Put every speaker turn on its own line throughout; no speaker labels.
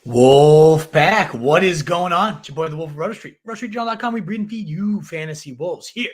Wolfpack, what is going on? It's your boy, the Wolf of Roto Street. RotoStreetJournal.com, we breed and feed you fantasy wolves here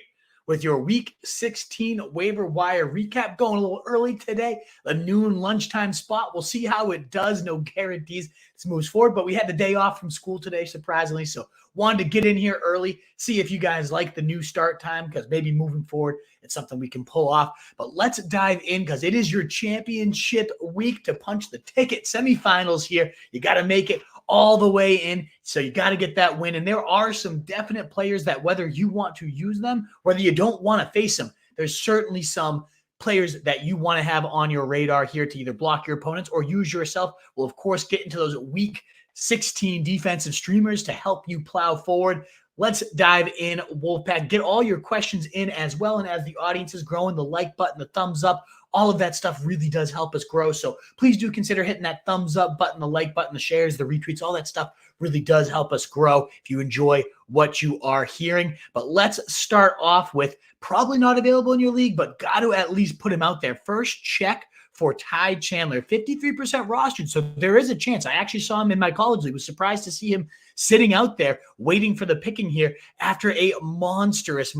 with your Week 16 waiver wire recap. Going a little early today, a noon lunchtime spot. We'll see how it does. No guarantees this moves forward, but we had the day off from school today, surprisingly, so wanted to get in here early, see if you guys like the new start time, because maybe moving forward, it's something we can pull off. But let's dive in, because it is your championship week to punch the ticket. Semifinals here. You got to make it all the way in, so you got to get that win. And there are some definite players that whether you want to use them, whether you don't want to face them, there's certainly some players that you want to have on your radar here to either block your opponents or use yourself. We'll, of course, get into those Week 16 defensive streamers to help you plow forward. Let's dive in, Wolfpack. Get all your questions in as well. And as the audience is growing, the like button, the thumbs up, all of that stuff really does help us grow. So please do consider hitting that thumbs up button, the like button, the shares, the retweets, all that stuff really does help us grow if you enjoy what you are hearing. But let's start off with probably not available in your league, but got to at least put him out there. First check for Ty Chandler, 53% rostered. So there is a chance. I actually saw him in my college league. Was surprised to see him sitting out there waiting for the picking here after a monstrous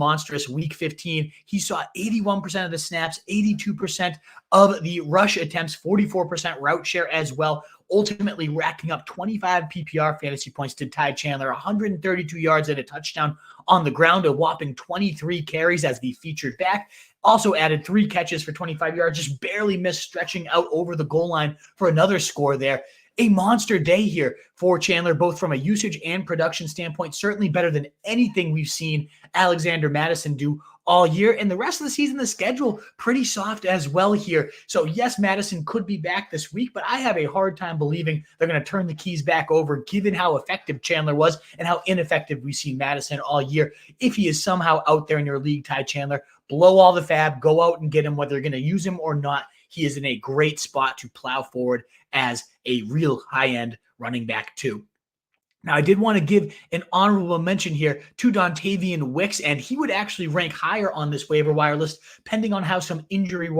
Week 15. He saw 81% of the snaps, 82% of the rush attempts, 44% route share as well, ultimately racking up 25 PPR fantasy points to Ty Chandler, 132 yards and a touchdown on the ground, a whopping 23 carries as the featured back. Also added 3 catches for 25 yards, just barely missed, stretching out over the goal line for another score there. A monster day here for Chandler, both from a usage and production standpoint, certainly better than anything we've seen Alexander Mattison do all year. And the rest of the season, the schedule pretty soft as well here. So yes, Mattison could be back this week, but I have a hard time believing they're going to turn the keys back over given how effective Chandler was and how ineffective we've seen Mattison all year. If he is somehow out there in your league, Ty Chandler, blow all the FAAB, go out and get him, whether you're going to use him or not. He is in a great spot to plow forward as a real high-end running back too. Now, I did want to give an honorable mention here to Dontavian Wicks, and he would actually rank higher on this waiver wire list, depending on how some injury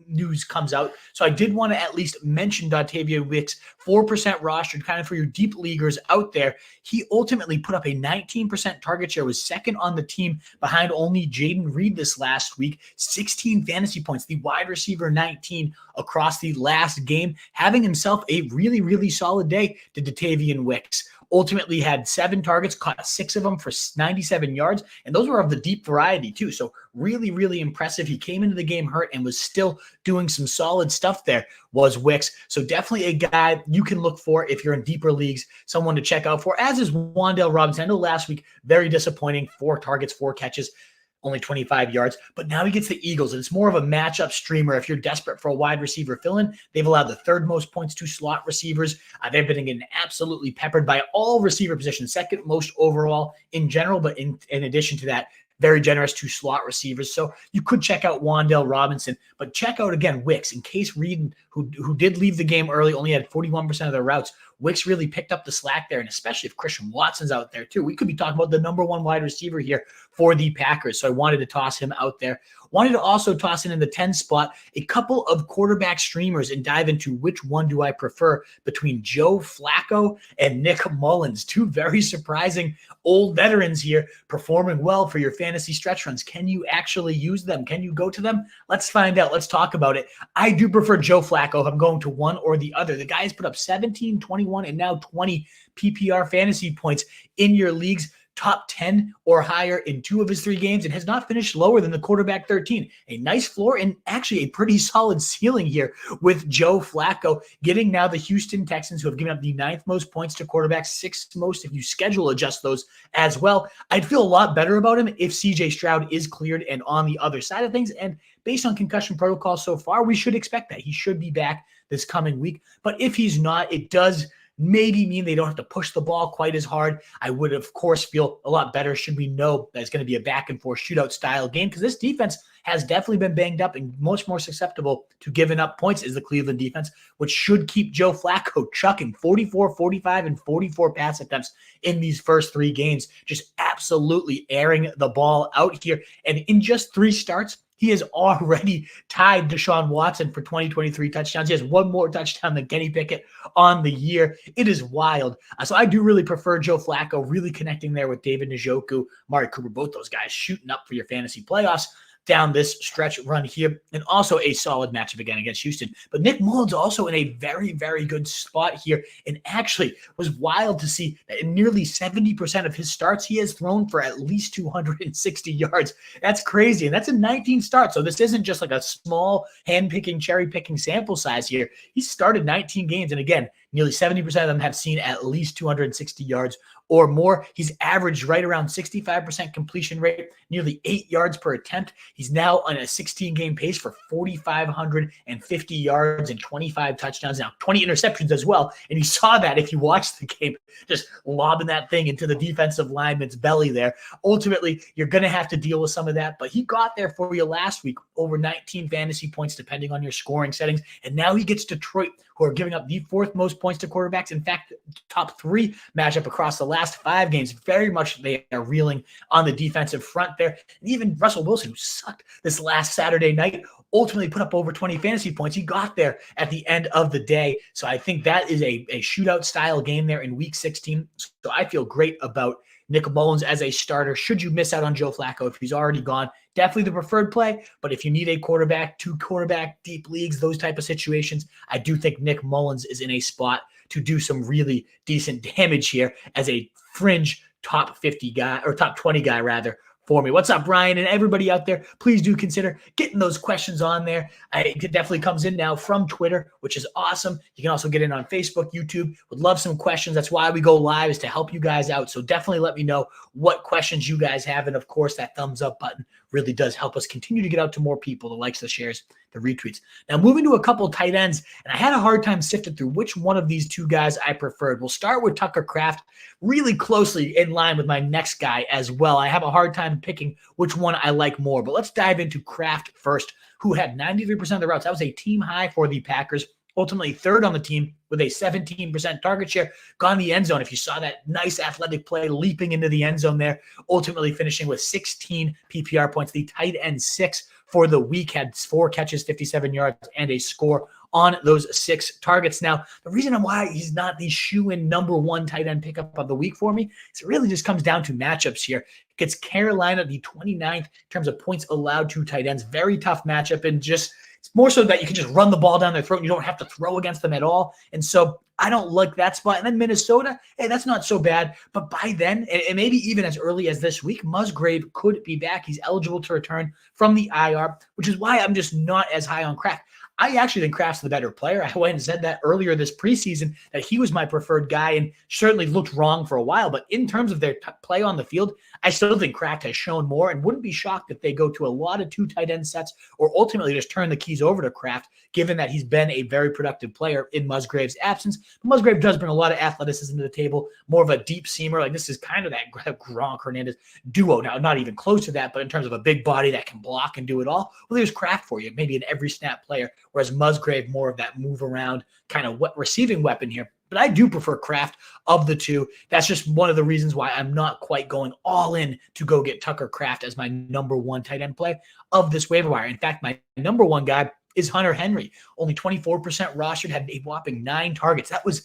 news comes out. So I did want to at least mention Dontavian Wicks, 4% rostered, kind of for your deep leaguers out there. He ultimately put up a 19% target share, was second on the team behind only Jaden Reed this last week, 16 fantasy points, the wide receiver 19 across the last game, having himself a really, really solid day to Dontavian Wicks. Ultimately had 7 targets, caught 6 of them for 97 yards, and those were of the deep variety too. So really, really impressive. He came into the game hurt and was still doing some solid stuff there, was Wicks. So definitely a guy you can look for if you're in deeper leagues, someone to check out for, as is Wan'Dale Robinson. I know last week, very disappointing, 4 targets, 4 catches, only 25 yards, but now he gets the Eagles, and it's more of a matchup streamer. If you're desperate for a wide receiver fill-in, they've allowed the 3rd most points to slot receivers. They've been getting absolutely peppered by all receiver positions, 2nd most overall in general, but in addition to that, very generous to slot receivers. So you could check out Wan'Dale Robinson, but check out, again, Wicks. In case Reed, who did leave the game early, only had 41% of their routes, Wicks really picked up the slack there, and especially if Christian Watson's out there too. We could be talking about the number 1 wide receiver here for the Packers, so I wanted to toss him out there. Wanted to also toss in the 10 spot a couple of quarterback streamers and dive into which one do I prefer between Joe Flacco and Nick Mullins. 2 very surprising old veterans here performing well for your fantasy stretch runs. Can you actually use them? Can you go to them? Let's find out. Let's talk about it. I do prefer Joe Flacco. I'm going to one or the other. The guy has put up 17, 21, and now 20 PPR fantasy points in your leagues, top 10 or higher in 2 of his 3 games, and has not finished lower than the quarterback 13. A nice floor and actually a pretty solid ceiling here with Joe Flacco, getting now the Houston Texans, who have given up the 9th most points to quarterbacks, 6th most if you schedule adjust those as well. I'd feel a lot better about him if CJ Stroud is cleared and on the other side of things, and based on concussion protocol so far, we should expect that. He should be back this coming week, but if he's not, it does maybe mean they don't have to push the ball quite as hard. I would, of course, feel a lot better should we know that it's going to be a back-and-forth shootout style game, because this defense has definitely been banged up and much more susceptible to giving up points is the Cleveland defense, which should keep Joe Flacco chucking 44, 45, and 44 pass attempts in these first 3 games, just absolutely airing the ball out here. And in just 3 starts, he has already tied Deshaun Watson for 2023 touchdowns. He has one more touchdown than Kenny Pickett on the year. It is wild. So I do really prefer Joe Flacco, really connecting there with David Njoku, Amari Cooper, both those guys shooting up for your fantasy playoffs down this stretch run here, and also a solid matchup again against Houston. But Nick Mullins also in a very, very good spot here, and actually was wild to see that in nearly 70% of his starts, he has thrown for at least 260 yards. That's crazy, and that's in 19 starts. So this isn't just like a small hand-picking, cherry-picking sample size here. He started 19 games, and again, nearly 70% of them have seen at least 260 yards or more. He's averaged right around 65% completion rate, nearly 8 yards per attempt. He's now on a 16-game pace for 4,550 yards and 25 touchdowns. Now, 20 interceptions as well. And you saw that if you watched the game, just lobbing that thing into the defensive lineman's belly there. Ultimately, you're going to have to deal with some of that. But he got there for you last week, over 19 fantasy points, depending on your scoring settings. And now he gets Detroit, who are giving up the fourth most points to quarterbacks. In fact, top 3 matchup across the last 5 games. Very much they are reeling on the defensive front there. And even Russell Wilson, who sucked this last Saturday night, ultimately put up over 20 fantasy points. He got there at the end of the day. So I think that is a shootout style game there in week 16. So I feel great about Nick Mullins as a starter. Should you miss out on Joe Flacco if he's already gone, definitely the preferred play. But if you need a quarterback, 2 quarterback, deep leagues, those type of situations, I do think Nick Mullins is in a spot to do some really decent damage here as a fringe top 50 guy, or top 20 guy rather, for me. What's up, Brian? And everybody out there, please do consider getting those questions on there. It definitely comes in now from Twitter, which is awesome. You can also get in on Facebook, YouTube. Would love some questions. That's why we go live, is to help you guys out. So definitely let me know what questions you guys have. And of course, that thumbs up button really does help us continue to get out to more people, the likes, the shares, the retweets. Now, moving to a couple of tight ends, and I had a hard time sifting through which one of these 2 guys I preferred. We'll start with Tucker Kraft, really closely in line with my next guy as well. I have a hard time picking which one I like more, but let's dive into Kraft first, who had 93% of the routes. That was a team high for the Packers. Ultimately 3rd on the team with a 17% target share, got in the end zone. If you saw that nice athletic play leaping into the end zone there, ultimately finishing with 16 PPR points. The tight end 6 for the week had 4 catches, 57 yards, and a score on those 6 targets. Now, the reason why he's not the shoe-in number 1 tight end pickup of the week for me is it really just comes down to matchups here. Gets Carolina the 29th in terms of points allowed to tight ends. Very tough matchup, and just it's more so that you can just run the ball down their throat and you don't have to throw against them at all. And so I don't like that spot. And then Minnesota, hey, that's not so bad. But by then, and maybe even as early as this week, Musgrave could be back. He's eligible to return from the IR, which is why I'm just not as high on Kraft. I actually think Kraft's the better player. I went and said that earlier this preseason, that he was my preferred guy, and certainly looked wrong for a while. But in terms of their play on the field, I still think Kraft has shown more, and wouldn't be shocked if they go to a lot of 2 tight end sets, or ultimately just turn the keys over to Kraft, given that he's been a very productive player in Musgrave's absence. But Musgrave does bring a lot of athleticism to the table, more of a deep seamer. Like, this is kind of that Gronk-Hernandez duo. Now, not even close to that, but in terms of a big body that can block and do it all, well, there's Kraft for you, maybe an every snap player, whereas Musgrave more of that move around kind of receiving weapon here. But I do prefer Kraft of the 2. That's just one of the reasons why I'm not quite going all in to go get Tucker Kraft as my number 1 tight end play of this waiver wire. In fact, my number 1 guy is Hunter Henry. Only 24% rostered, had a whopping 9 targets. That was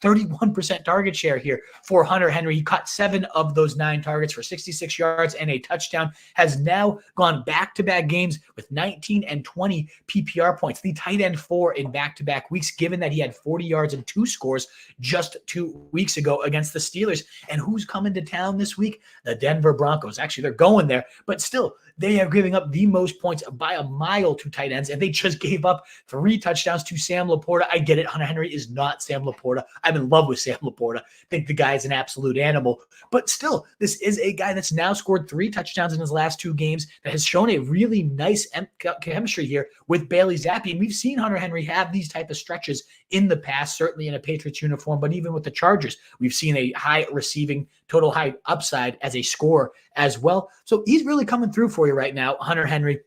31% target share here for Hunter Henry. He caught 7 of those 9 targets for 66 yards and a touchdown. Has now gone back-to-back games with 19 and 20 PPR points. The tight end 4 in back-to-back weeks, given that he had 40 yards and 2 scores just 2 weeks ago against the Steelers. And who's coming to town this week? The Denver Broncos. Actually, they're going there, but still, they are giving up the most points by a mile to tight ends, and they just gave up 3 touchdowns to Sam Laporta. I get it. Hunter Henry is not Sam Laporta. I'm in love with Sam Laporta. I think the guy is an absolute animal. But still, this is a guy that's now scored 3 touchdowns in his last 2 games, that has shown a really nice chemistry here with Bailey Zappi. And we've seen Hunter Henry have these type of stretches in the past, certainly in a Patriots uniform, but even with the Chargers, we've seen a high receiving, total high upside as a scorer as well. So he's really coming through for you right now, Hunter Henry.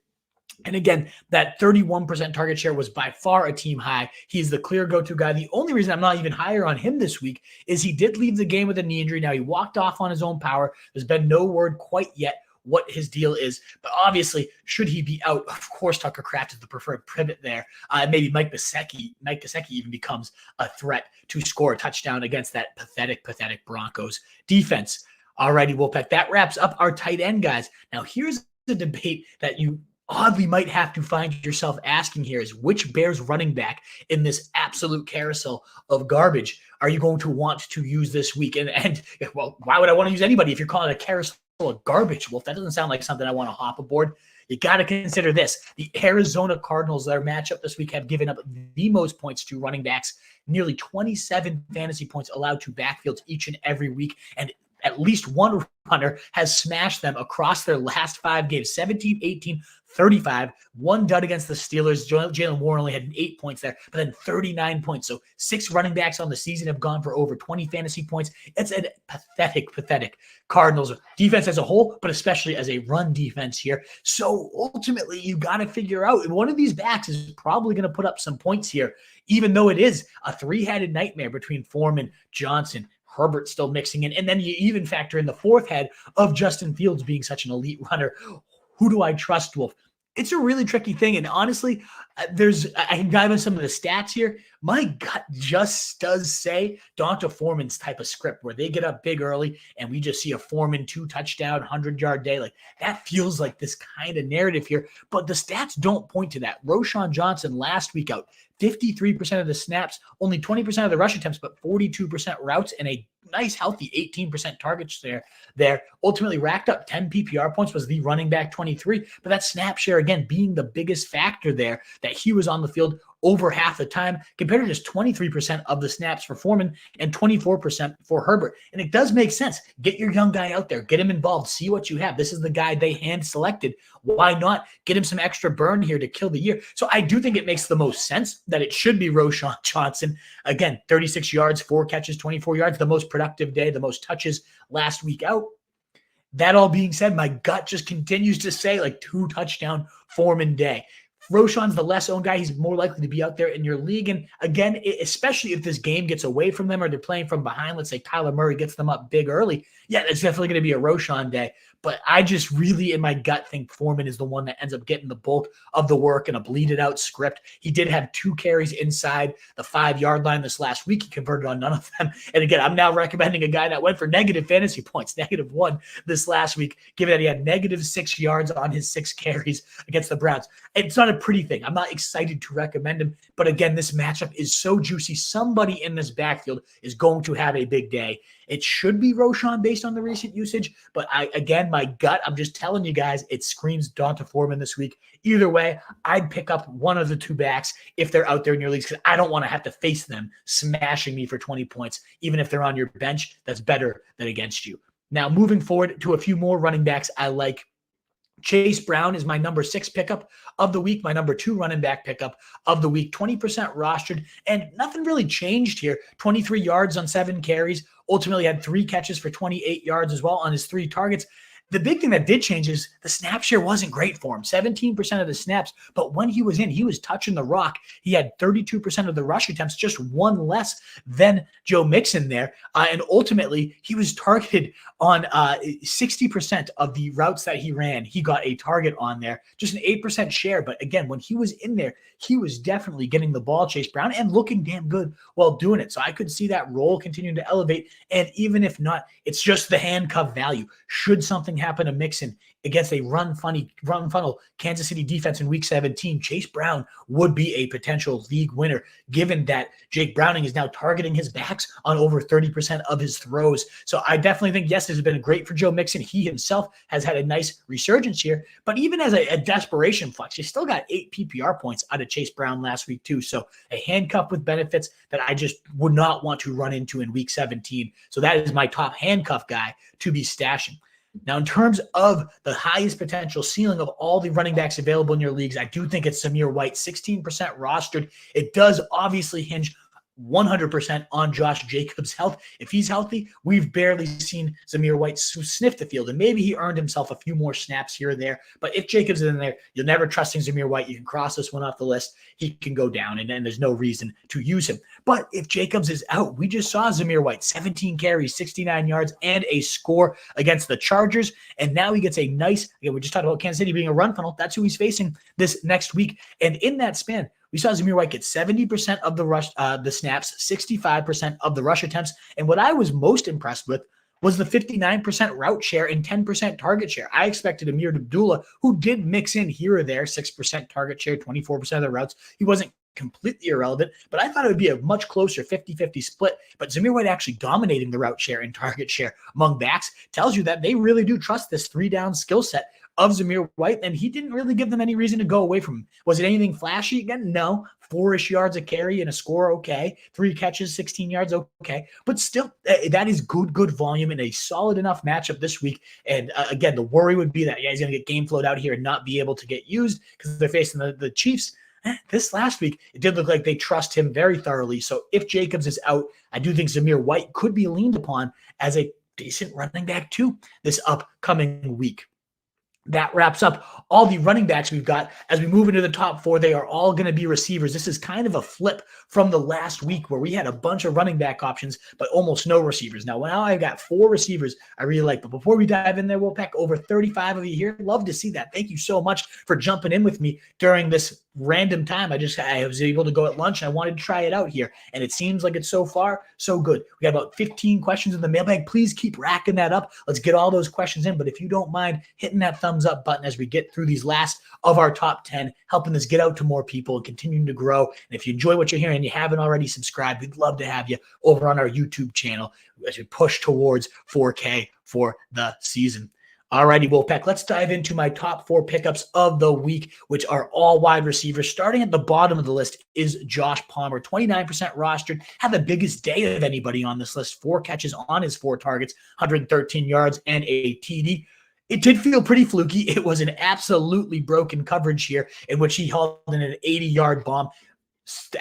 And again, that 31% target share was by far a team high. He's the clear go-to guy. The only reason I'm not even higher on him this week is he did leave the game with a knee injury. Now, he walked off on his own power. There's been no word quite yet what his deal is. But obviously, should he be out, of course, Tucker Kraft is the preferred pivot there. Maybe Mike Gesicki even becomes a threat to score a touchdown against that pathetic Broncos defense. Alrighty, Wolfpack, that wraps up our tight end, guys. Now, here's the debate that you oddly might have to find yourself asking here is which Bears running back in this absolute carousel of garbage are you going to want to use this week? And well, why would I want to use anybody if you're calling it a carousel of garbage? Well, that doesn't sound like something I want to hop aboard. You got to consider this. The Arizona Cardinals, their matchup this week, have given up the most points to running backs, nearly 27 fantasy points allowed to backfields each and every week. And at least one runner has smashed them across their last 5 games, 17, 18, 35. One dud against the Steelers. Jalen Warren only had 8 points there, but then 39 points. So 6 running backs on the season have gone for over 20 fantasy points. It's a pathetic Cardinals defense as a whole, but especially as a run defense here. So ultimately, you got to figure out one of these backs is probably going to put up some points here, even though it is a 3-headed nightmare between Foreman, Johnson, Herbert still mixing in. And then you even factor in the 4th head of Justin Fields being such an elite runner. Who do I trust, Wolf? It's a really tricky thing. And honestly, I can dive into some of the stats here. My gut just does say Donta Foreman's type of script where they get up big early and we just see a Foreman 2-touchdown, 100-yard day. Like that feels like this kind of narrative here. But the stats don't point to that. Roschon Johnson last week out, 53% of the snaps, only 20% of the rush attempts, but 42% routes and a nice, healthy 18% targets there. Ultimately racked up 10 PPR points, was the running back 23. But that snap share, again, being the biggest factor there, that he was on the field over half the time compared to just 23% of the snaps for Foreman and 24% for Herbert. And it does make sense. Get your young guy out there, get him involved, see what you have. This is the guy they hand selected. Why not get him some extra burn here to kill the year? So I do think it makes the most sense that it should be Roschon Johnson. Again, 36 yards, 4 catches, 24 yards, the most productive day, the most touches last week out. That all being said, my gut just continues to say like 2-touchdown Foreman day. Roschon's the less owned guy. He's more likely to be out there in your league. And again, especially if this game gets away from them or they're playing from behind, let's say Kyler Murray gets them up big early. Yeah, it's definitely going to be a Roschon day. But I just really, in my gut, think Foreman is the one that ends up getting the bulk of the work in a bleeded out script. He did have 2 carries inside the 5-yard line this last week. He converted on none of them. And again, I'm now recommending a guy that went for negative fantasy points, -1 this last week, given that he had -6 yards on his 6 carries against the Browns. It's not a pretty thing. I'm not excited to recommend him. But again, this matchup is so juicy. Somebody in this backfield is going to have a big day. It should be Roschon based on the recent usage. But my gut, I'm just telling you guys, it screams Donta Foreman this week. Either way, I'd pick up one of the 2 backs if they're out there in your leagues because I don't want to have to face them smashing me for 20 points. Even if they're on your bench, that's better than against you. Now, moving forward to a few more running backs I like. Chase Brown is my number 6 pickup of the week, my number 2 running back pickup of the week, 20% rostered, and nothing really changed here. 23 yards on 7 carries, ultimately had 3 catches for 28 yards as well on his 3 targets. The big thing that did change is the snap share wasn't great for him, 17% of the snaps, but when he was in, he was touching the rock. He had 32% of the rush attempts, just 1 less than Joe Mixon there. And ultimately, he was targeted on 60% of the routes that he ran. He got a target on there, just an 8% share. But again, when he was in there, he was definitely getting the ball, Chase Brown, and looking damn good while doing it. So I could see that role continuing to elevate. And even if not, it's just the handcuff value. Should something happen to Mixon against a run funnel Kansas City defense in week 17, Chase Brown would be a potential league winner, given that Jake Browning is now targeting his backs on over 30% of his throws. So I definitely think, yes, this has been great for Joe Mixon. He himself has had a nice resurgence here, but even as a desperation flex, you still got 8 PPR points out of Chase Brown last week too. So a handcuff with benefits that I just would not want to run into in week 17. So that is my top handcuff guy to be stashing. Now, in terms of the highest potential ceiling of all the running backs available in your leagues, I do think it's Zamir White, 16% rostered. It does obviously hinge 100% on Josh Jacobs' health. If he's healthy, we've barely seen Zamir White sniff the field, and maybe he earned himself a few more snaps here or there. But if Jacobs is in there, you're never trusting Zamir White. You can cross this one off the list. He can go down, and then there's no reason to use him. But if Jacobs is out, we just saw Zamir White, 17 carries, 69 yards, and a score against the Chargers. And now he gets a nice, again, we just talked about Kansas City being a run funnel. That's who he's facing this next week. And in that span, we saw Zamir White get 70% of the snaps, 65% of the rush attempts. And what I was most impressed with was the 59% route share and 10% target share. I expected Amir Abdullah, who did mix in here or there, 6% target share, 24% of the routes. He wasn't completely irrelevant, but I thought it would be a much closer 50-50 split. But Zamir White actually dominating the route share and target share among backs tells you that they really do trust this 3-down skill set of Zamir White, and he didn't really give them any reason to go away from him. Was it anything flashy again? No. 4-ish yards a carry and a score, okay. 3 catches, 16 yards, okay. But still, that is good volume in a solid enough matchup this week. And again, the worry would be that he's going to get game flowed out here and not be able to get used because they're facing the Chiefs. This last week, it did look like they trust him very thoroughly. So if Jacobs is out, I do think Zamir White could be leaned upon as a decent running back too this upcoming week. That wraps up all the running backs we've got. As we move into the top 4, they are all going to be receivers. This is kind of a flip from the last week where we had a bunch of running back options, but almost no receivers. Now I've got 4 receivers I really like. But before we dive in there, we'll pack over 35 of you here. Love to see that. Thank you so much for jumping in with me during this random time. I was able to go at lunch and I wanted to try it out here. And it seems like it's so far so good. We got about 15 questions in the mailbag. Please keep racking that up. Let's get all those questions in. But if you don't mind hitting that thumbs up button as we get through these last of our top 10, helping us get out to more people and continuing to grow. And if you enjoy what you're hearing and you haven't already subscribed, we'd love to have you over on our YouTube channel as we push towards 4K for the season. Alrighty, Wolfpack, let's dive into my top 4 pickups of the week, which are all wide receivers. Starting at the bottom of the list is Josh Palmer, 29% rostered, had the biggest day of anybody on this list, 4 catches on his 4 targets, 113 yards and a TD. It did feel pretty fluky. It was an absolutely broken coverage here in which he held in an 80-yard bomb.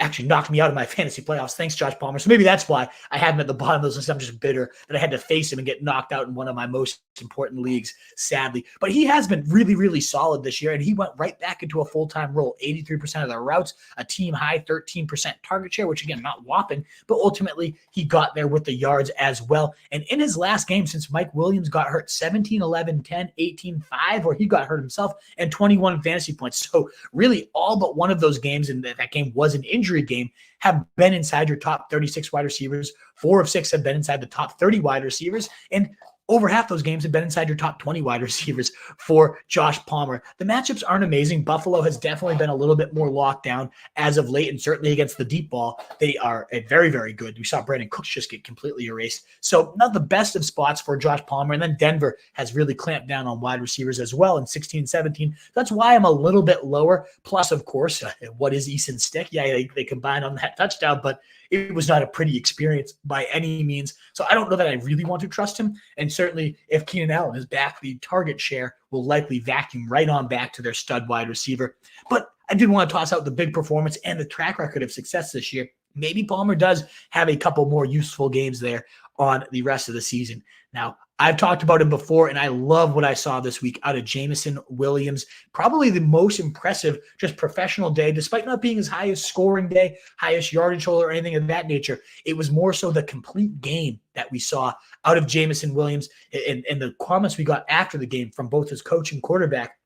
Actually knocked me out of my fantasy playoffs. Thanks, Josh Palmer. So maybe that's why I have him at the bottom of those lists. I'm just bitter that I had to face him and get knocked out in one of my most important leagues, sadly. But he has been really, really solid this year, and he went right back into a full-time role. 83% of the routes, a team-high 13% target share, which, again, not whopping, but ultimately he got there with the yards as well. And in his last game, since Mike Williams got hurt, 17, 11, 10, 18, 5, where he got hurt himself, and 21 fantasy points. So really all but one of those games, and that game was an injury game, have been inside your top 36 wide receivers. 4 of 6 have been inside the top 30 wide receivers, and over half those games have been inside your top 20 wide receivers for Josh Palmer. The matchups aren't amazing. Buffalo has definitely been a little bit more locked down as of late, and certainly against the deep ball, they are very, very good. We saw Brandon Cooks just get completely erased. So not the best of spots for Josh Palmer. And then Denver has really clamped down on wide receivers as well in 16, 17. That's why I'm a little bit lower. Plus, of course, what is Easton Stick? Yeah, they combined on that touchdown, but it was not a pretty experience by any means. So I don't know that I really want to trust him. And certainly if Keenan Allen is back, the target share will likely vacuum right on back to their stud wide receiver. But I did want to toss out the big performance and the track record of success this year. Maybe Palmer does have a couple more useful games there on the rest of the season. Now, I've talked about him before, and I love what I saw this week out of Jameson Williams. Probably the most impressive just professional day, despite not being his highest scoring day, highest yardage total, or anything of that nature. It was more so the complete game that we saw out of Jameson Williams, and the comments we got after the game from both his coach and quarterback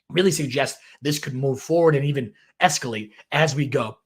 really suggest this could move forward and even escalate as we go.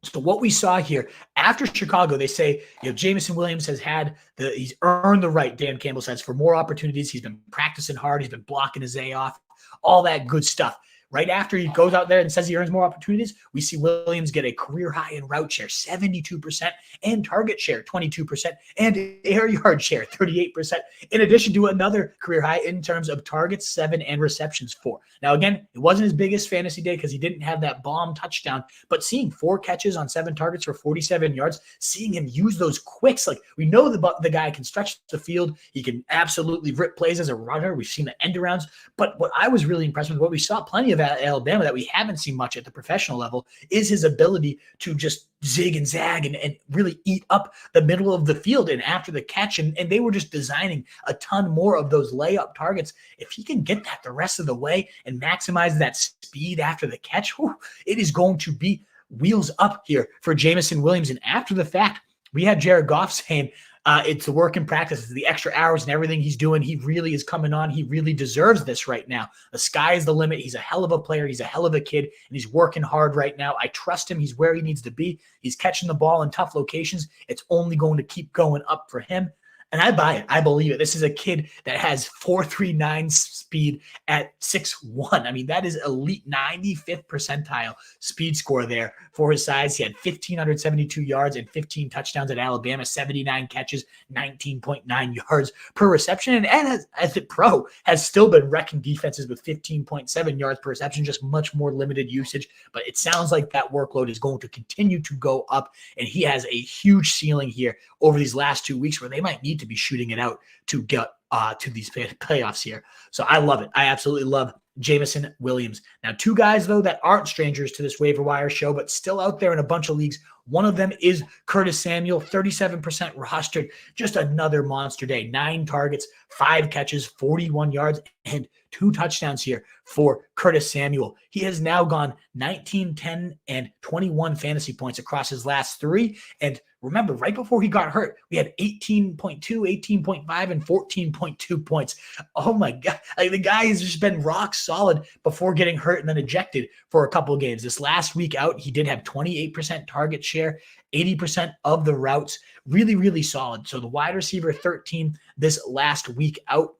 So what we saw here after Chicago, they say, Jameson Williams he's earned the right, Dan Campbell says, for more opportunities. He's been practicing hard. He's been blocking his day off, all that good stuff. Right after he goes out there and says he earns more opportunities, we see Williams get a career high in route share, 72%, and target share, 22%, and air yard share, 38%, in addition to another career high in terms of targets, 7, and receptions, 4. Now, again, it wasn't his biggest fantasy day because he didn't have that bomb touchdown, but seeing 4 catches on 7 targets for 47 yards, seeing him use those quicks, like we know the guy can stretch the field. He can absolutely rip plays as a runner. We've seen the end arounds, but what I was really impressed with, what we saw plenty of Alabama that we haven't seen much at the professional level is his ability to just zig and zag and really eat up the middle of the field and after the catch. And they were just designing a ton more of those layup targets. If he can get that the rest of the way and maximize that speed after the catch, it is going to be wheels up here for Jameson Williams. And after the fact, we had Jared Goff saying, it's a work in practice. It's the extra hours and everything he's doing. He really is coming on. He really deserves this right now. The sky is the limit. He's a hell of a player. He's a hell of a kid, and he's working hard right now. I trust him. He's where he needs to be. He's catching the ball in tough locations. It's only going to keep going up for him. And I buy it. I believe it. This is a kid that has 4.39 speed at 6'1". I mean, that is elite 95th percentile speed score there for his size. He had 1,572 yards and 15 touchdowns at Alabama, 79 catches, 19.9 yards per reception. And as a pro, has still been wrecking defenses with 15.7 yards per reception, just much more limited usage. But it sounds like that workload is going to continue to go up. And he has a huge ceiling here over these last 2 weeks where they might need to be shooting it out to get to these playoffs here. So I love it. I absolutely love Jameson Williams. Now, two guys, though, that aren't strangers to this waiver wire show, but still out there in a bunch of leagues. One of them is Curtis Samuel, 37% rostered. Just another monster day. 9 targets, 5 catches, 41 yards, and 2 touchdowns here for Curtis Samuel. He has now gone 19, 10, and 21 fantasy points across his last 3. And remember, right before he got hurt, we had 18.2, 18.5, and 14.2 points. Oh my God. The guy has just been rock solid before getting hurt and then ejected for a couple of games. This last week out, he did have 28% target share, 80% of the routes. Really, really solid. So the wide receiver 13 this last week out.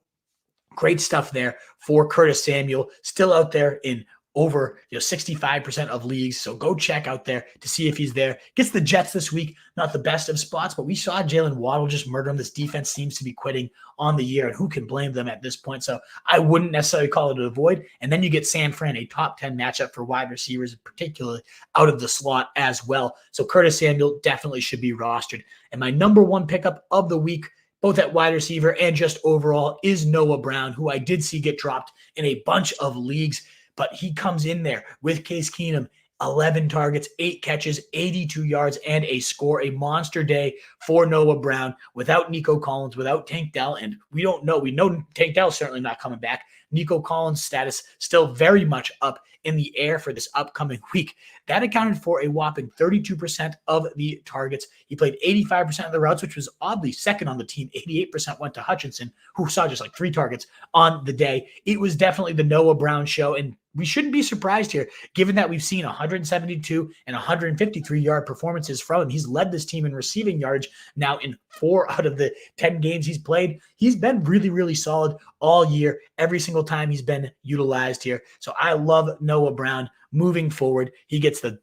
Great stuff there for Curtis Samuel. Still out there in over 65% of leagues. So go check out there to see if he's there. Gets the Jets this week. Not the best of spots, but we saw Jalen Waddle just murder him. This defense seems to be quitting on the year, and who can blame them at this point? So I wouldn't necessarily call it a void. And then you get San Fran, a top 10 matchup for wide receivers, particularly out of the slot as well. So Curtis Samuel definitely should be rostered. And my number 1 pickup of the week, both at wide receiver and just overall, is Noah Brown, who I did see get dropped in a bunch of leagues. But he comes in there with Case Keenum, 11 targets, 8 catches, 82 yards, and a score. A monster day for Noah Brown without Nico Collins, without Tank Dell. And we know Tank Dell's certainly not coming back. Nico Collins' status still very much up in the air for this upcoming week. That accounted for a whopping 32% of the targets. He played 85% of the routes, which was oddly second on the team. 88% went to Hutchinson, who saw just like 3 targets on the day. It was definitely the Noah Brown show, and we shouldn't be surprised here, given that we've seen 172 and 153-yard performances from him. He's led this team in receiving yards now in 4 out of the 10 games he's played. He's been really, really solid all year, every single time he's been utilized here. So I love Noah Brown moving forward. He gets a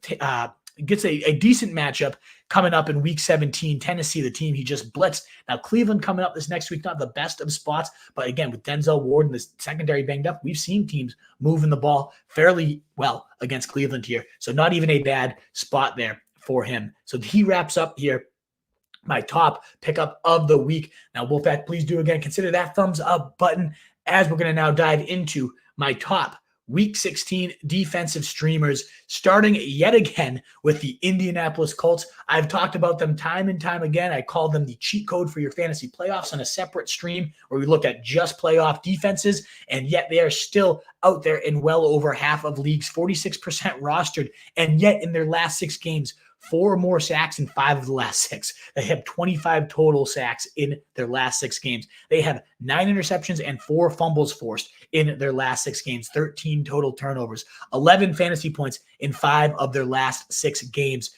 decent matchup coming up in week 17. Tennessee, the team he just blitzed. Now Cleveland coming up this next week, not the best of spots, but again, with Denzel Ward and the secondary banged up, we've seen teams moving the ball fairly well against Cleveland here. So not even a bad spot there for him. So he wraps up here my top pickup of the week. Now, Wolfpack, please do again consider that thumbs up button as we're going to now dive into my top Week 16 defensive streamers, starting yet again with the Indianapolis Colts. I've talked about them time and time again. I call them the cheat code for your fantasy playoffs on a separate stream where we look at just playoff defenses, and yet they are still out there in well over half of leagues, 46% rostered, and yet in their last 6 games, 4 or more sacks in 5 of the last 6. They have 25 total sacks in their last 6 games. They have 9 interceptions and 4 fumbles forced in their last 6 games, 13 total turnovers, 11 fantasy points in 5 of their last 6 games.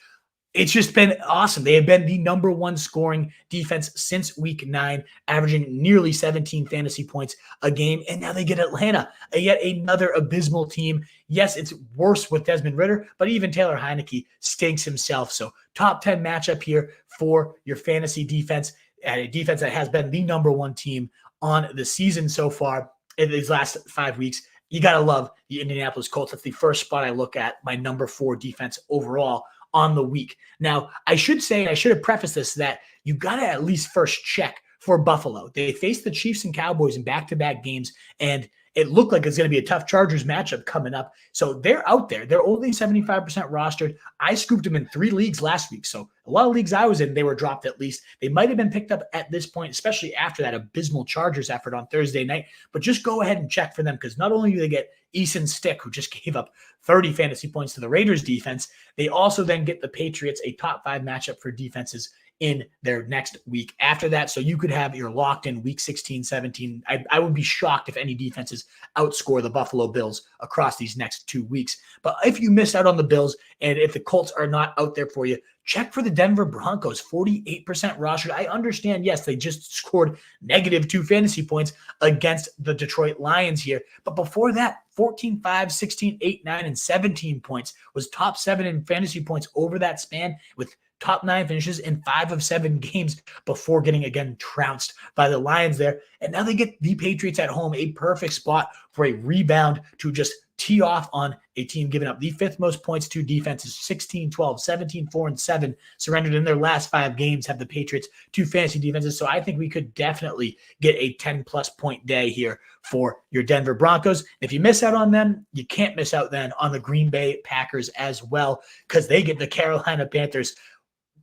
It's just been awesome. They have been the number 1 scoring defense since week 9, averaging nearly 17 fantasy points a game. And now they get Atlanta, yet another abysmal team. Yes, it's worse with Desmond Ridder, but even Taylor Heineke stinks himself. So top 10 matchup here for your fantasy defense, a defense that has been the number 1 team on the season so far in these last 5 weeks. You got to love the Indianapolis Colts. That's the first spot I look at, my number 4 defense overall on the week. Now, I should say, and I should have prefaced this, that you got to at least first check for Buffalo. They faced the Chiefs and Cowboys in back-to-back games, and it looked like it's going to be a tough Chargers matchup coming up. So they're out there. They're only 75% rostered. I scooped them in 3 leagues last week. So a lot of leagues I was in, they were dropped at least. They might have been picked up at this point, especially after that abysmal Chargers effort on Thursday night. But just go ahead and check for them, because not only do they get Eason Stick, who just gave up 30 fantasy points to the Raiders defense, they also then get the Patriots, a top 5 matchup for defenses in their next week after that. So you could have your locked in week 16, 17. I would be shocked if any defenses outscore the Buffalo Bills across these next 2 weeks. But if you missed out on the Bills and if the Colts are not out there for you, check for the Denver Broncos, 48% rostered. I understand, yes, they just scored -2 fantasy points against the Detroit Lions here. But before that, 14-5, 16-8, 9, and 17 points was top 7 in fantasy points over that span, with top 9 finishes in 5 of 7 games before getting again trounced by the Lions there. And now they get the Patriots at home, a perfect spot for a rebound to just tee off on a team giving up the 5th most points to defenses, 16-12, 17-4, and 7 surrendered in their last 5 games, have the Patriots 2 fantasy defenses. So I think we could definitely get a 10-plus point day here for your Denver Broncos. If you miss out on them, you can't miss out then on the Green Bay Packers as well, because they get the Carolina Panthers.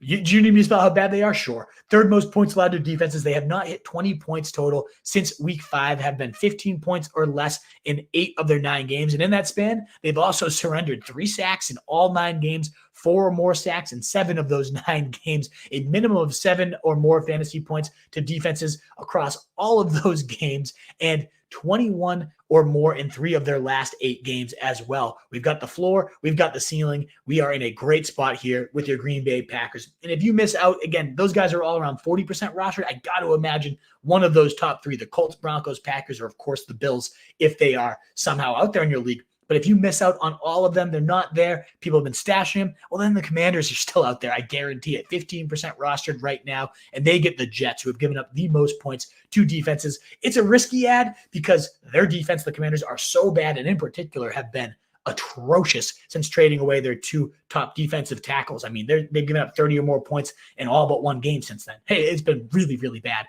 Do you need me to spell how bad they are? Sure. 3rd most points allowed to defenses. They have not hit 20 points total since week 5, have been 15 points or less in 8 of their 9 games. And in that span, they've also surrendered 3 sacks in all 9 games, 4 or more sacks in 7 of those 9 games, a minimum of 7 or more fantasy points to defenses across all of those games, and 21 or more in 3 of their last 8 games as well. We've got the floor, we've got the ceiling. We are in a great spot here with your Green Bay Packers. And if you miss out, again, those guys are all around 40% rostered. I got to imagine one of those top 3, the Colts, Broncos, Packers, or of course the Bills, if they are somehow out there in your league. But if you miss out on all of them, they're not there, people have been stashing them, well, then the Commanders are still out there. I guarantee it. 15% rostered right now, and they get the Jets, who have given up the most points to defenses. It's a risky ad because their defense, the Commanders, are so bad, and in particular have been atrocious since trading away their 2 top defensive tackles. I mean, they've given up 30 or more points in all but 1 game since then. Hey, it's been really, really bad.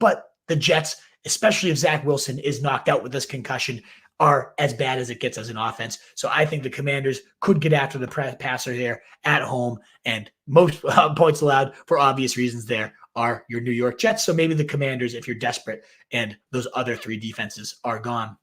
But the Jets, especially if Zach Wilson is knocked out with this concussion, are as bad as it gets as an offense. So I think the Commanders could get after the passer there at home, and most points allowed for obvious reasons there are your New York Jets. So maybe the Commanders if you're desperate and those other 3 defenses are gone.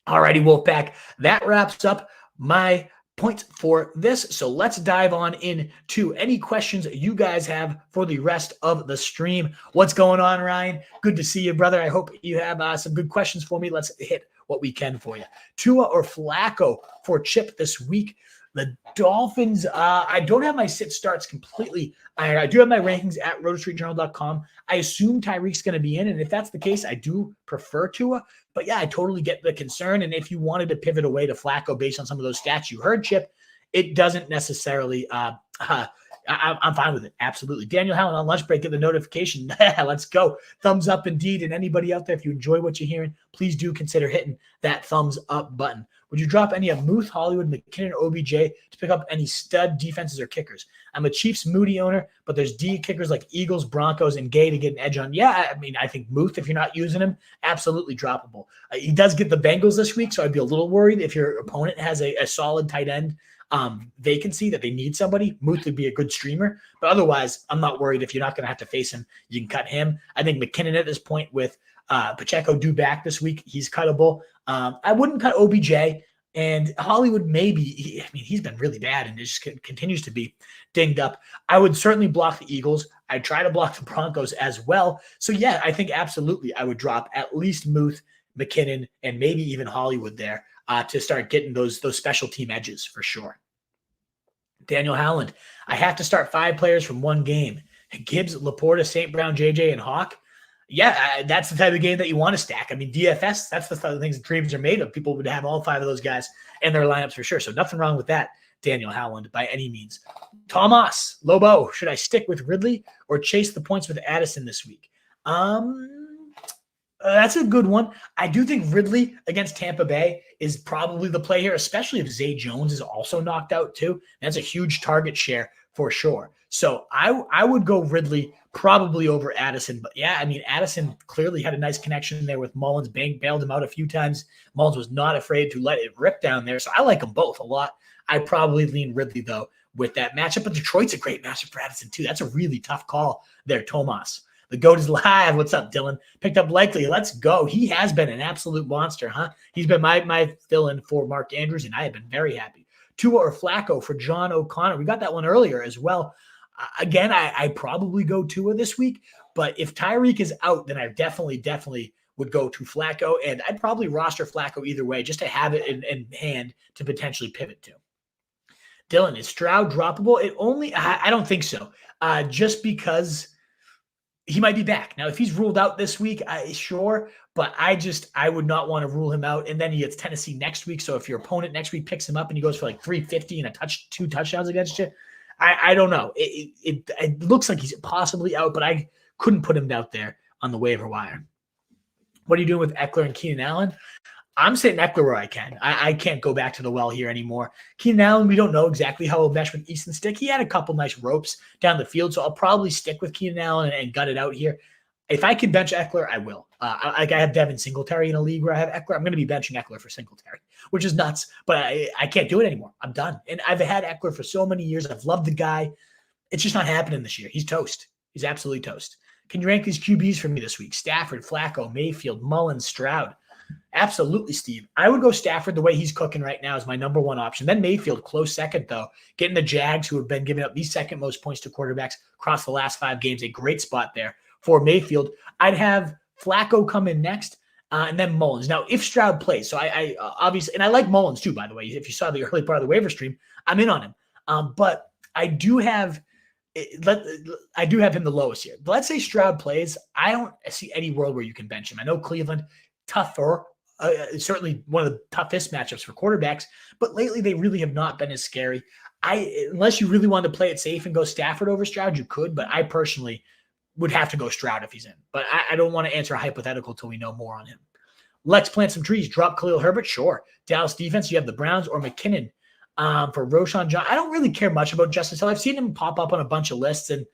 Alrighty, Wolfpack, that wraps up my points for this. So let's dive on into any questions you guys have for the rest of the stream. What's going on, Ryan? Good to see you, brother. I hope you have some good questions for me. Let's hit what we can for you. Tua or Flacco for Chip this week? The Dolphins, I don't have my sit starts completely. I do have my rankings at rotostreetjournal.com. I assume Tyreek's going to be in, and if that's the case, I do prefer Tua. But yeah, I totally get the concern. And if you wanted to pivot away to Flacco based on some of those stats you heard, Chip, it doesn't necessarily I'm fine with it. Absolutely. Daniel Howland on lunch break, get the notification. Let's go. Thumbs up indeed. And anybody out there, if you enjoy what you're hearing, please do consider hitting that thumbs up button. Would you drop any of Muth, Hollywood, McKinnon, OBJ to pick up any stud defenses or kickers? I'm a Chiefs Moody owner, but there's D kickers like Eagles, Broncos, and Gay to get an edge on. Yeah, I mean, I think Muth, if you're not using him, absolutely droppable. He does get the Bengals this week, so I'd be a little worried if your opponent has a solid tight end vacancy that they need somebody. Muth would be a good streamer, but otherwise I'm not worried. If you're not going to have to face him, you can cut him. I think McKinnon at this point with Pacheco due back this week, he's cuttable. I wouldn't cut OBJ, and Hollywood maybe. I mean, he's been really bad and it just continues to be dinged up. I would certainly block the Eagles. I'd try to block the Broncos as well. So yeah, I think absolutely I would drop at least Muth, McKinnon, and maybe even Hollywood there to start getting those special team edges for sure. Daniel Howland, I have to start 5 players from 1 game. Gibbs, Laporta, St. Brown, JJ, and Hawk. Yeah, that's the type of game that you want to stack. I mean, DFS, that's the type of things that dreams are made of. People would have all 5 of those guys in their lineups for sure. So nothing wrong with that, Daniel Howland, by any means. Thomas, Lobo, should I stick with Ridley or chase the points with Addison this week? That's a good one. I do think Ridley against Tampa Bay is probably the play here, especially if Zay Jones is also knocked out too. That's a huge target share for sure. So I would go Ridley probably over Addison. But yeah, I mean, Addison clearly had a nice connection there with Mullins. Bailed him out a few times. Mullins was not afraid to let it rip down there. So I like them both a lot. I probably lean Ridley, though, with that matchup. But Detroit's a great matchup for Addison, too. That's a really tough call there, Tomas. The GOAT is live. What's up, Dylan? Picked up Likely. Let's go. He has been an absolute monster, huh? He's been my fill-in for Mark Andrews, and I have been very happy. Tua or Flacco for John O'Connor. We got that one earlier as well. Again, I probably go Tua this week, but if Tyreek is out, then I definitely would go to Flacco, and I'd probably roster Flacco either way just to have it in hand to potentially pivot to. Dylan, is Stroud droppable? I don't think so, just because he might be back. Now, if he's ruled out this week, sure, but I would not want to rule him out, and then he gets Tennessee next week, so if your opponent next week picks him up and he goes for like 350 and two touchdowns against you, I don't know. It looks like he's possibly out, but I couldn't put him out there on the waiver wire. What are you doing with Eckler and Keenan Allen? I'm sitting Eckler where I can. I can't go back to the well here anymore. Keenan Allen, we don't know exactly how he'll mesh with Easton Stick. He had a couple nice ropes down the field, so I'll probably stick with Keenan Allen and gut it out here. If I can bench Eckler, I will. I have Devin Singletary in a league where I have Eckler. I'm going to be benching Eckler for Singletary, which is nuts, but I can't do it anymore. I'm done. And I've had Eckler for so many years. I've loved the guy. It's just not happening this year. He's toast. He's absolutely toast. Can you rank these QBs for me this week? Stafford, Flacco, Mayfield, Mullins, Stroud. Absolutely, Steve. I would go Stafford the way he's cooking right now is my number one option. Then Mayfield, close second, though. Getting the Jags, who have been giving up the second most points to quarterbacks across the last 5 games. A great spot there for Mayfield. I'd have Flacco come in next, and then Mullins. Now, if Stroud plays, so I obviously, and I like Mullins too, by the way. If you saw the early part of the waiver stream, I'm in on him. But I do have him the lowest here. But let's say Stroud plays. I don't see any world where you can bench him. I know Cleveland, tougher, certainly one of the toughest matchups for quarterbacks, but lately they really have not been as scary. Unless you really wanted to play it safe and go Stafford over Stroud, you could, but I personally would have to go Stroud if he's in. But I don't want to answer a hypothetical till we know more on him. Let's plant some trees. Drop Khalil Herbert, sure. Dallas defense, you have the Browns or McKinnon for Roshan John. I don't really care much about Justice Hill. I've seen him pop up on a bunch of lists, and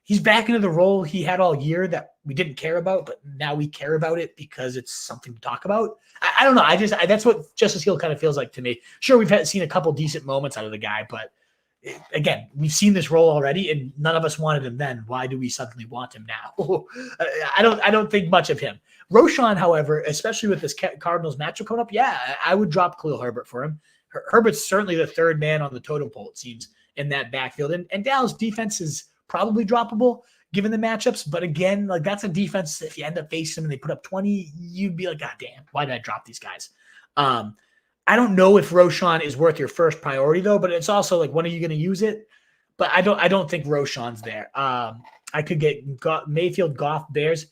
he's back into the role he had all year that we didn't care about, but now we care about it because it's something to talk about. I don't know. That's what Justice Hill kind of feels like to me. Sure, we've seen a couple decent moments out of the guy, but again, we've seen this role already, and none of us wanted him then. Why do we suddenly want him now? I don't think much of him. Roshan, however, especially with this Cardinals matchup coming up, yeah, I would drop Khalil Herbert for him. Herbert's certainly the third man on the totem pole, it seems, in that backfield. And Dallas defense is probably droppable given the matchups. But again, like that's a defense, if you end up facing them and they put up 20, you'd be like, God damn, why did I drop these guys? I don't know if Roshan is worth your first priority, though, but it's also like, when are you going to use it? But I don't think Roshan's there. I could get Mayfield, Goff, Bears.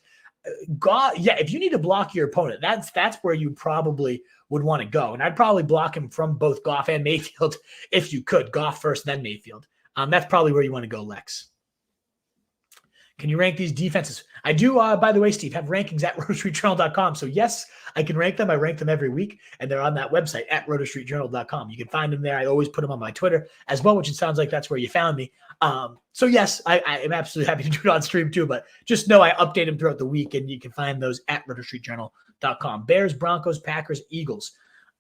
Yeah, if you need to block your opponent, that's where you probably would want to go. And I'd probably block him from both Goff and Mayfield if you could. Goff first, then Mayfield. That's probably where you want to go, Lex. Can you rank these defenses? I do, by the way, Steve, have rankings at rotostreetjournal.com. So yes, I can rank them. I rank them every week, and they're on that website at rotostreetjournal.com. You can find them there. I always put them on my Twitter as well, which it sounds like that's where you found me. So yes, I am absolutely happy to do it on stream too, but just know I update them throughout the week, and you can find those at rotostreetjournal.com. Bears, Broncos, Packers, Eagles.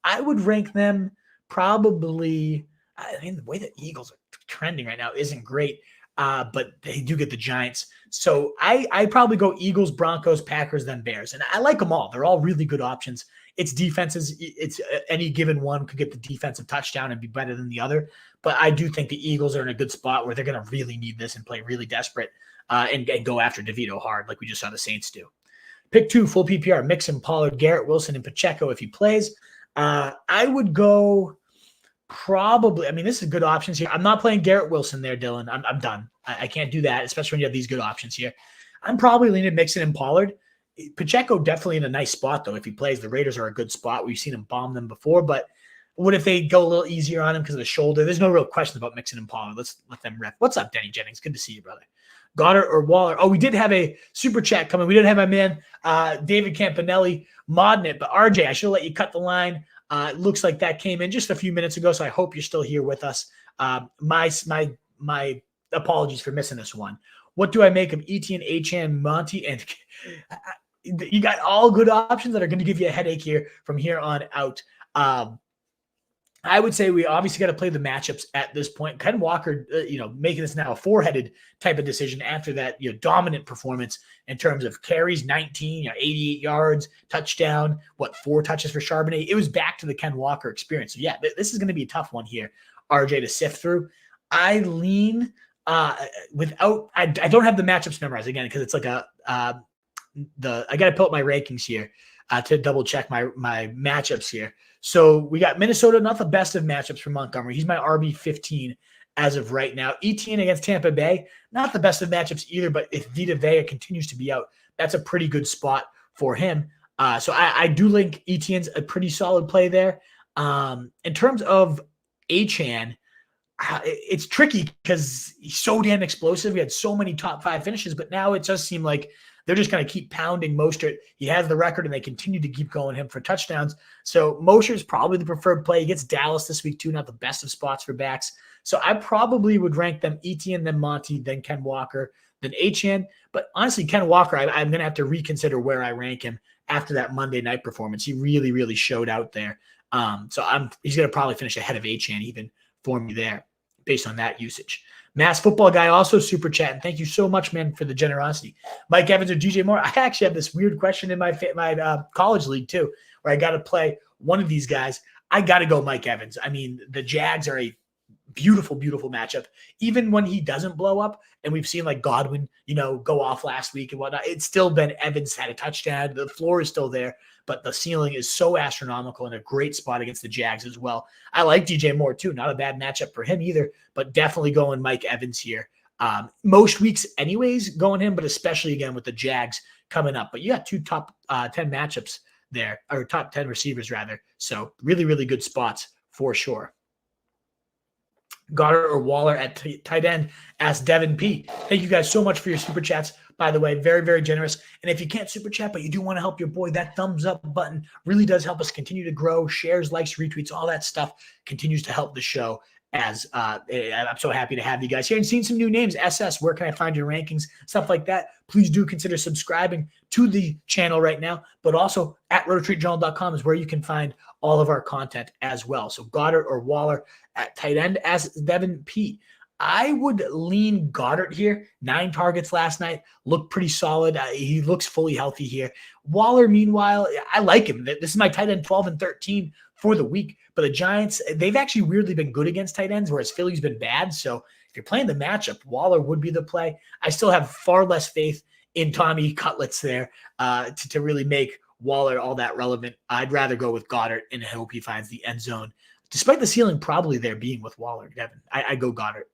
I would rank them probably, I mean, the way that Eagles are trending right now isn't great. But they do get the Giants. So I probably go Eagles, Broncos, Packers, then Bears. And I like them all. They're all really good options. It's defenses. It's any given one could get the defensive touchdown and be better than the other. But I do think the Eagles are in a good spot where they're going to really need this and play really desperate and go after DeVito hard like we just saw the Saints do. Pick 2, full PPR, Mixon, Pollard, Garrett Wilson, and Pacheco if he plays. I would go... Probably. I mean, this is good options here. I'm not playing Garrett Wilson there, Dylan. I'm done. I can't do that, especially when you have these good options here. I'm probably leaning Mixon and Pollard. Pacheco definitely in a nice spot, though. If he plays, the Raiders are a good spot. We've seen him bomb them before, but what if they go a little easier on him because of the shoulder? There's no real question about Mixon and Pollard. Let's let them rep. What's up, Denny Jennings? Good to see you, brother. Goddard or Waller? Oh, we did have a super chat coming. We didn't have my man, David Campanelli, modding it, but RJ, I should have let you cut the line. It looks like that came in just a few minutes ago, so I hope you're still here with us. My apologies for missing this one. What do I make of Etienne, Achane, Monty? And you got all good options that are going to give you a headache here from here on out. I would say we obviously got to play the matchups at this point. Ken Walker, making this now a four-headed type of decision after that, dominant performance in terms of carries, 19, 88 yards, touchdown, 4 touches for Charbonnet. It was back to the Ken Walker experience. So yeah, this is going to be a tough one here, RJ, to sift through. I lean I don't have the matchups memorized again because it's like I got to pull up my rankings here to double check my matchups here. So we got Minnesota, not the best of matchups for Montgomery. He's my RB 15 as of right now. Etienne against Tampa Bay, not the best of matchups either, but if Vita Vea continues to be out, that's a pretty good spot for him. So I do think Etienne's a pretty solid play there. In terms of Achane, it's tricky because he's so damn explosive. He had so many top 5 finishes, but now it does seem like they're just going to keep pounding Mostert. He has the record, and they continue to keep going him for touchdowns. So Mostert's probably the preferred play. He gets Dallas this week too, not the best of spots for backs. So I probably would rank them Etienne, then Monty, then Ken Walker, then Achane. But honestly, Ken Walker, I'm going to have to reconsider where I rank him after that Monday night performance. He really, really showed out there. He's going to probably finish ahead of Achane even for me there based on that usage. Mass Football Guy also super chatting. Thank you so much, man, for the generosity. Mike Evans or DJ Moore? I actually have this weird question in my college league too, where I got to play one of these guys. I got to go Mike Evans. I mean, the Jags are a beautiful, beautiful matchup. Even when he doesn't blow up, and we've seen like Godwin, go off last week and whatnot, it's still been Evans had a touchdown. The floor is still there, but the ceiling is so astronomical and a great spot against the Jags as well. I like DJ Moore too. Not a bad matchup for him either, but definitely going Mike Evans here. Most weeks anyways going him, but especially again with the Jags coming up. But you got 2 top 10 matchups there, or top 10 receivers rather. So really, really good spots for sure. Goddard or Waller at tight end, asked Devin P. Thank you guys so much for your super chats. By the way, very, very generous. And if you can't super chat, but you do want to help your boy, that thumbs up button really does help us continue to grow. Shares, likes, retweets, all that stuff continues to help the show. As I'm so happy to have you guys here and seeing some new names. SS, where can I find your rankings? Stuff like that. Please do consider subscribing to the channel right now, but also at rototreatjournal.com is where you can find all of our content as well. So Goddard or Waller at tight end, as Devin P. I would lean Goddard here. 9 targets last night. Looked pretty solid. He looks fully healthy here. Waller, meanwhile, I like him. This is my tight end 12 and 13 for the week. But the Giants, they've actually weirdly been good against tight ends, whereas Philly's been bad. So if you're playing the matchup, Waller would be the play. I still have far less faith in Tommy Cutlets there to really make Waller all that relevant. I'd rather go with Goddard and hope he finds the end zone, despite the ceiling probably there being with Waller. Devin, I go Goddard.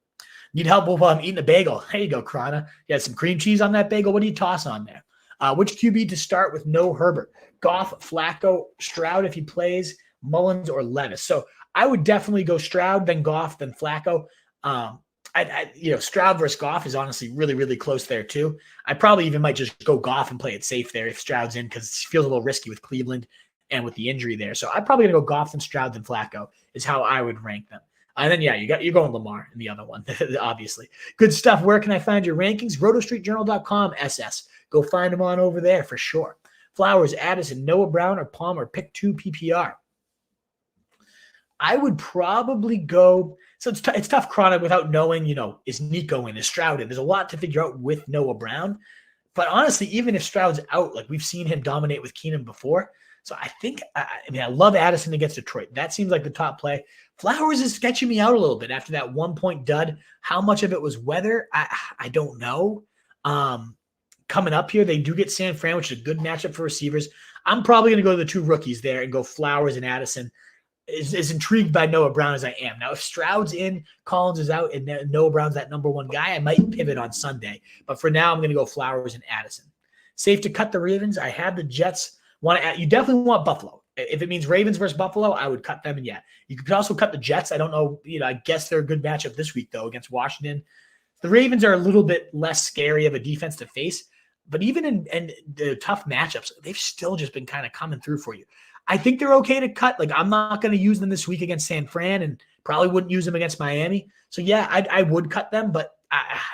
Need help while I'm eating a bagel. There you go, Krana. You had some cream cheese on that bagel. What do you toss on there? Which QB to start with no Herbert? Goff, Flacco, Stroud if he plays, Mullins, or Levis. So I would definitely go Stroud, then Goff, then Flacco. Stroud versus Goff is honestly really, really close there too. I probably even might just go Goff and play it safe there if Stroud's in, because it feels a little risky with Cleveland and with the injury there. So I'm probably going to go Goff, then Stroud, then Flacco is how I would rank them. And then, you're going Lamar in the other one, obviously. Good stuff. Where can I find your rankings? rotostreetjournal.com, SS. Go find them on over there for sure. Flowers, Addison, Noah Brown, or Palmer. Pick 2 PPR. I would probably go – so it's tough, Chronic, without knowing, is Nico in, is Stroud in. There's a lot to figure out with Noah Brown. But honestly, even if Stroud's out, like we've seen him dominate with Keenum before. So I think – I love Addison against Detroit. That seems like the top play. Flowers is sketching me out a little bit after that 1-point dud. How much of it was weather? I don't know. Coming up here, they do get San Fran, which is a good matchup for receivers. I'm probably going to go to the 2 rookies there and go Flowers and Addison. As intrigued by Noah Brown as I am. Now, if Stroud's in, Collins is out, and Noah Brown's that number 1 guy, I might pivot on Sunday. But for now, I'm going to go Flowers and Addison. Safe to cut the Ravens. I have the Jets. You definitely want Buffalo. If it means Ravens versus Buffalo, I would cut them. And you could also cut the Jets. I don't know. I guess they're a good matchup this week, though, against Washington. The Ravens are a little bit less scary of a defense to face. But even in the tough matchups, they've still just been kind of coming through for you. I think they're okay to cut. Like, I'm not going to use them this week against San Fran and probably wouldn't use them against Miami. So, I would cut them, but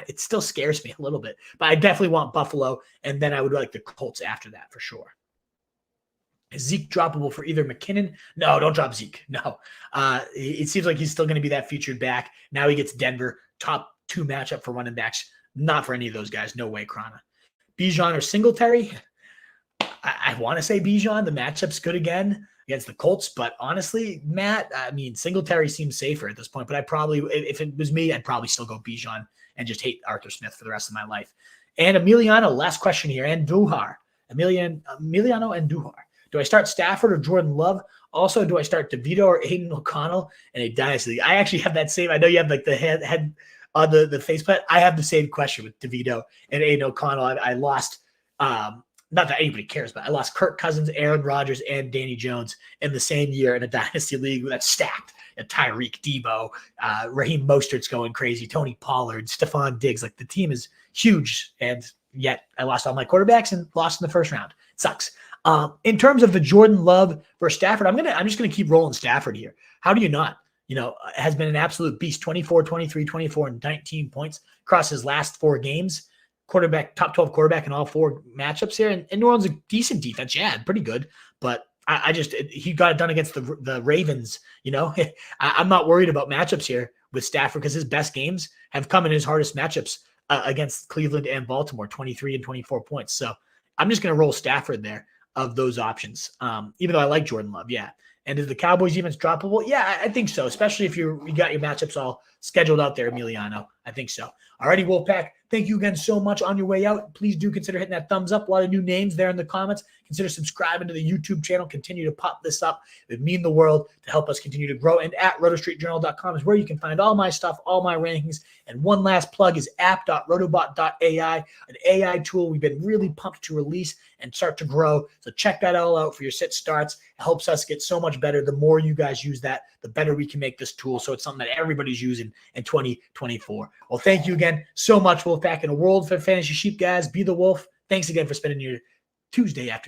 it still scares me a little bit. But I definitely want Buffalo, and then I would like the Colts after that for sure. Is Zeke droppable for either McKinnon? No, don't drop Zeke. No. It seems like he's still going to be that featured back. Now he gets Denver, top 2 matchup for running backs. Not for any of those guys. No way, Krana. Bijan or Singletary? I want to say Bijan. The matchup's good again against the Colts, but honestly, Matt, I mean, Singletary seems safer at this point, but if it was me, I'd probably still go Bijan and just hate Arthur Smith for the rest of my life. And Emiliano, last question here, and Duhar. Emiliano and Duhar. Do I start Stafford or Jordan Love? Also, do I start DeVito or Aiden O'Connell in a dynasty league? I actually have that same. I know you have like the head on the faceplate. I have the same question with DeVito and Aiden O'Connell. I lost, not that anybody cares, but I lost Kirk Cousins, Aaron Rodgers, and Danny Jones in the same year in a dynasty league that's stacked. Tyreek, Debo, Raheem Mostert's going crazy, Tony Pollard, Stephon Diggs. Like the team is huge, and yet I lost all my quarterbacks and lost in the first round. It sucks. In terms of the Jordan Love versus Stafford, I'm just going to keep rolling Stafford here. How do you not? Has been an absolute beast, 24, 23, 24, and 19 points across his last 4 games. Quarterback, top 12 quarterback in all 4 matchups here. And New Orleans, a decent defense. Yeah, pretty good. But he got it done against the Ravens. I'm not worried about matchups here with Stafford because his best games have come in his hardest matchups against Cleveland and Baltimore, 23 and 24 points. So I'm just going to roll Stafford there of those options, even though I like Jordan Love. Yeah. And is the Cowboys defense droppable? Yeah, I think so, especially if you got your matchups all scheduled out there, Emiliano. I think so. Alrighty, Wolfpack. Thank you again so much. On your way out, please do consider hitting that thumbs up. A lot of new names there in the comments. Consider subscribing to the YouTube channel. Continue to pop this up. It would mean the world to help us continue to grow. And at rotostreetjournal.com is where you can find all my stuff, all my rankings. And one last plug is app.rotobot.ai, an AI tool we've been really pumped to release and start to grow. So check that all out for your sit starts. It helps us get so much better. The more you guys use that, the better we can make this tool. So it's something that everybody's using in 2024. Well, thank you again so much, Wolfpack. In a world for fantasy sheep, guys, be the wolf. Thanks again for spending your Tuesday afternoon